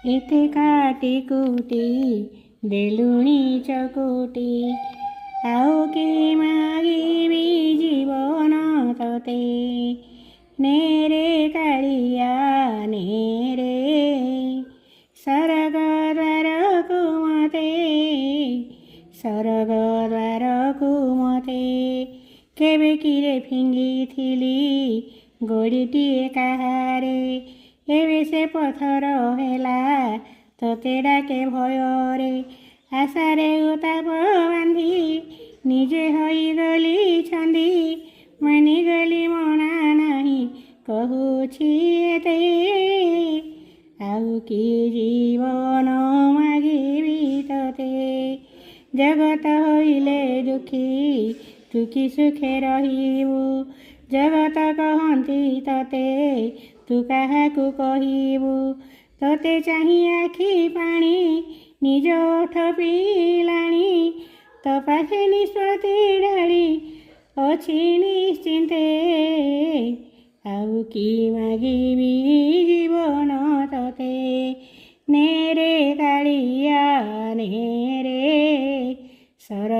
ଏତେ କାଟି କୁଟି ଦେଲୁଣି ଚକୁଟି, ଆଉ କି ମାଗିବି ଜୀବନ ତତେ। ନେରେ କାଳିଆ ନେରେ ସରଗ ଦ୍ୱାରକୁ ମତେ, ସରଗ ଦ୍ୱାରକୁ ମତେ। କେବେ କିରେ ଫିଙ୍ଗିଥିଲି ଗୋଡ଼ିଟିଏ କାହାରେ, ଏବେ ସେ ପଥର ହେଲା ତତେ ଡାକେ ଭୟରେ। ଆଶାରେ ଉତାପ ବାନ୍ଧି ନିଜେ ହୋଇଗଲି ଛନ୍ଦି, ମାନିଗଲି ମନା ନାହିଁ କହୁଛି ଏତେ। ଆଉ କି ଜୀବନ ମାଗିବି ତତେ। ଜଗତ ହୋଇଲେ ଦୁଃଖୀ ତୁ କି ସୁଖେ ରହିବୁ, ଜଗତ କହନ୍ତି ତତେ ତୁ କାହାକୁ କହିବୁ। ତତେ ଚାହିଁ ଆଖି ପାଣି ନିଜ ଓଠ ପିଲାଣି, ତୋ ପାଖେ ନିଷ୍ପତ୍ତି ଢାଳି ଅଛି ନିଶ୍ଚିନ୍ତେ। ଆଉ କି ମାଗିବି ଜୀବନ ତତେ। ନେରେ କାଳିଆ ନେରେ ସର